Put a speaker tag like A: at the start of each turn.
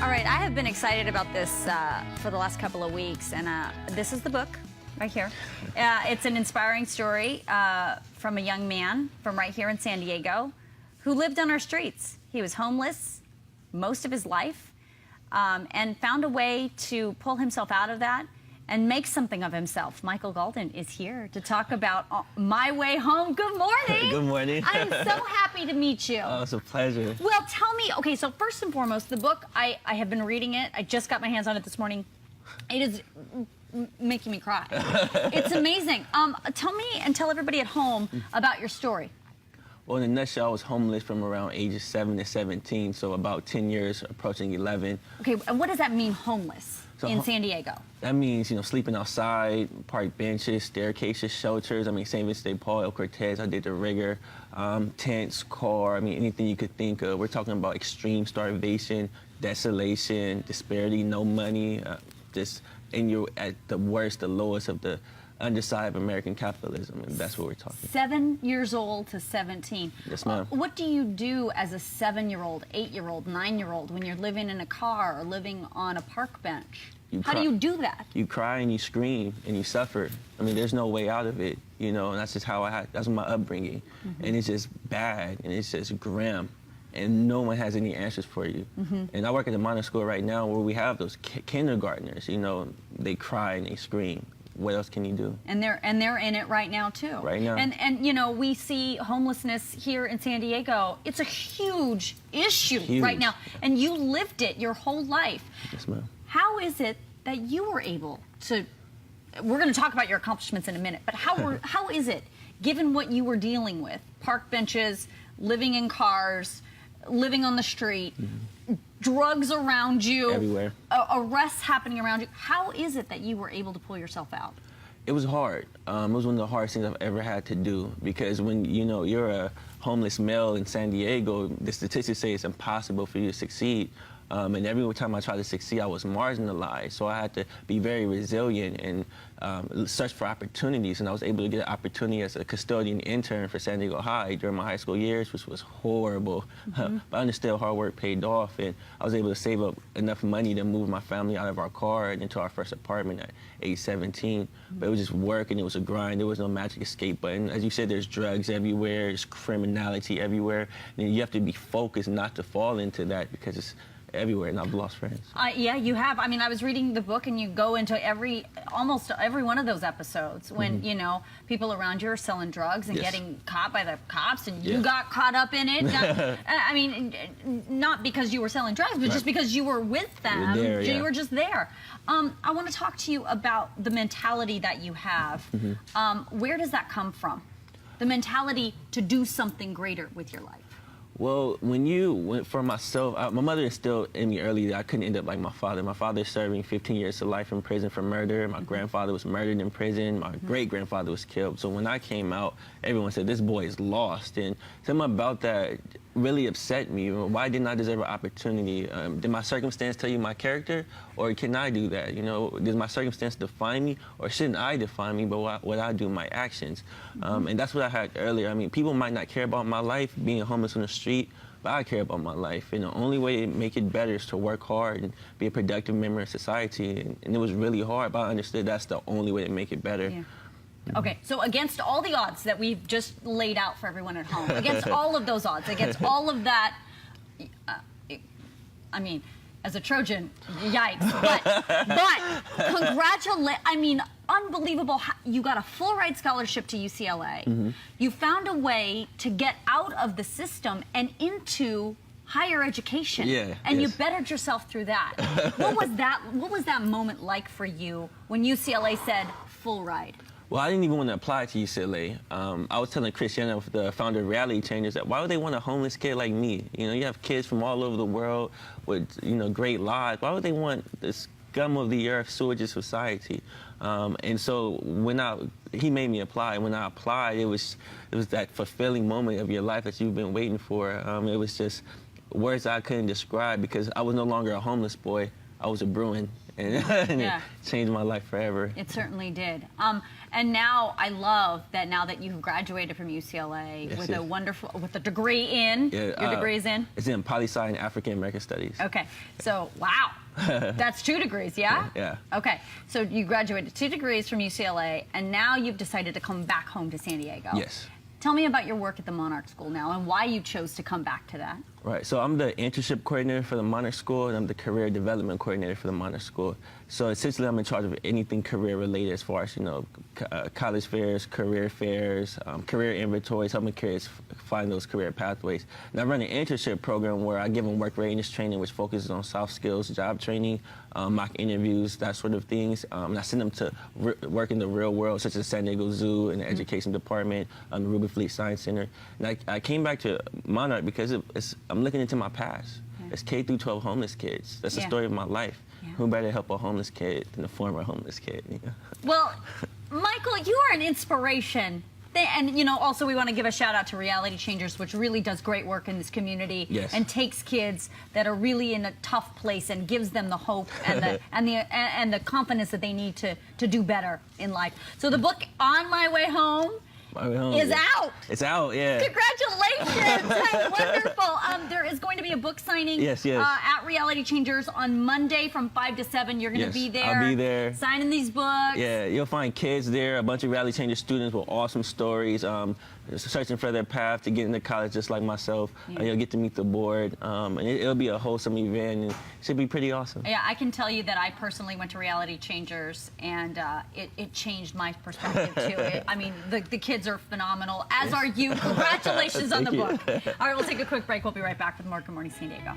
A: All right, I have been excited about this for the last couple of weeks, and this is the book right here. It's an inspiring story from a young man from right here in San Diego who lived on our streets. He was homeless most of his life and found a way to pull himself out of that and make something of himself. Michael Gaulden is here to talk about My Way Home. Good morning.
B: Good morning.
A: I'm so happy to meet you.
B: Oh, it's a pleasure.
A: Well, tell me, okay, so first and foremost, the book, I have been reading it. I just got my hands on it this morning. It is making me cry. It's amazing. Tell me and tell everybody at home about your story.
B: Well, in a nutshell, I was homeless from around ages 7 to 17, so about 10 years, approaching 11.
A: Okay, and what does that mean, homeless, in San Diego?
B: That means, sleeping outside, park benches, staircases, shelters. St. Vincent de Paul, El Cortez, I did the rigor, tents, car, anything you could think of. We're talking about extreme starvation, desolation, disparity, no money, and you're at the worst, the lowest of the underside of American capitalism, and that's what we're talking about.
A: 7 years old to 17.
B: Yes, ma'am.
A: What do you do as a 7-year-old, 8-year-old, 9-year-old when you're living in a car or living on a park bench? How do you do that?
B: You cry and you scream and you suffer. There's no way out of it, and that's just how that's my upbringing. And it's just bad, and it's just grim, and no one has any answers for you. And I work at the minor school right now where we have those kindergartners, they cry and they scream. What else can you do?
A: And they're in it right now too.
B: Right now.
A: And we see homelessness here in San Diego. It's a huge issue right now. And you lived it your whole life.
B: Yes, ma'am.
A: How is it that you were able to, we're going to talk about your accomplishments in a minute, but how is it, given what you were dealing with, park benches, living in cars, living on the street, drugs around you,
B: everywhere,
A: arrests happening around you. How is it that you were able to pull yourself out?
B: It was hard. It was one of the hardest things I've ever had to do, because when you're a homeless male in San Diego, the statistics say it's impossible for you to succeed. And every time I tried to succeed, I was marginalized. So I had to be very resilient and search for opportunities. And I was able to get an opportunity as a custodian intern for San Diego High during my high school years, which was horrible. But I understood hard work paid off, and I was able to save up enough money to move my family out of our car and into our first apartment at age 17. But it was just work, and it was a grind. There was no magic escape button. As you said, there's drugs everywhere, there's criminality everywhere. And you have to be focused not to fall into that, because it's everywhere, and I've lost friends.
A: Yeah, you have. I was reading the book, and you go into almost every one of those episodes when, people around you are selling drugs and getting caught by the cops, and you got caught up in it. Not because you were selling drugs, but just because you were with them. You were just there. I want to talk to you about the mentality that you have. Where does that come from? The mentality to do something greater with your life.
B: Well, for myself, my mother instilled in me early that I couldn't end up like my father. My father is serving 15 years to life in prison for murder. My grandfather was murdered in prison. My great-grandfather was killed. So when I came out, everyone said, this boy is lost. And something about that really upset me. Why didn't I deserve an opportunity? Did my circumstance tell you my character, or can I do that? Does my circumstance define me, or shouldn't I define me, but what I do, my actions? And that's what I had earlier. People might not care about my life, being homeless on the street, but I care about my life. And the only way to make it better is to work hard and be a productive member of society. And it was really hard, but I understood that's the only way to make it better.
A: Yeah. Okay, so against all the odds that we've just laid out for everyone at home, against all of those odds, against all of that, as a Trojan, yikes, but congratulations, unbelievable. You got a full ride scholarship to UCLA. You found a way to get out of the system and into higher education. And you bettered yourself through that. What was that moment like for you when UCLA said full ride?
B: Well, I didn't even want to apply to UCLA. I was telling Christiana, the founder of Reality Changers, that why would they want a homeless kid like me? You have kids from all over the world with, great lives. Why would they want this scum of the earth, sewage of society? And so when he made me apply. When I applied, it was that fulfilling moment of your life that you've been waiting for. It was just words I couldn't describe, because I was no longer a homeless boy. I was a Bruin. And it changed my life forever.
A: It certainly did. And now I love that now that you've graduated from UCLA with a wonderful, with a degree in, your degree is in?
B: It's in poli-sci and African American Studies.
A: Okay, so wow, that's 2 degrees, yeah?
B: Yeah.
A: Okay, so you graduated 2 degrees from UCLA, and now you've decided to come back home to San Diego.
B: Yes.
A: Tell me about your work at the Monarch School now and why you chose to come back to that.
B: Right, so I'm the internship coordinator for the Monarch School, and I'm the career development coordinator for the Monarch School. So essentially, I'm in charge of anything career related, as far as college fairs, career inventories, helping kids find those career pathways. And I run an internship program where I give them work readiness training, which focuses on soft skills, job training, mock interviews, that sort of things. And I send them to work in the real world, such as San Diego Zoo and the education department, the Ruby Fleet Science Center. And I came back to Monarch because I'm looking into my past. It's K through 12 homeless kids. That's the story of my life. Who better help a homeless kid than a former homeless kid?
A: Well, Michael, you are an inspiration. And, also we want to give a shout out to Reality Changers, which really does great work in this community and takes kids that are really in a tough place and gives them the hope and the confidence that they need to do better in life. So the book, On My Way Home, is out.
B: It's out, yeah.
A: Congratulations. Hey, wonderful. There is going to be a book signing at Reality Changers on Monday from 5 to 7. You're going to be there.
B: I'll be there.
A: Signing these books.
B: Yeah, you'll find kids there, a bunch of Reality Changers students with awesome stories, searching for their path to get into college just like myself. You'll get to meet the board, and it'll be a wholesome event, and it should be pretty awesome.
A: Yeah, I can tell you that I personally went to Reality Changers, and it changed my perspective too. I mean, the kids are phenomenal, as are you. Congratulations on the book. All right, we'll take a quick break. We'll be right back with more Good Morning San Diego.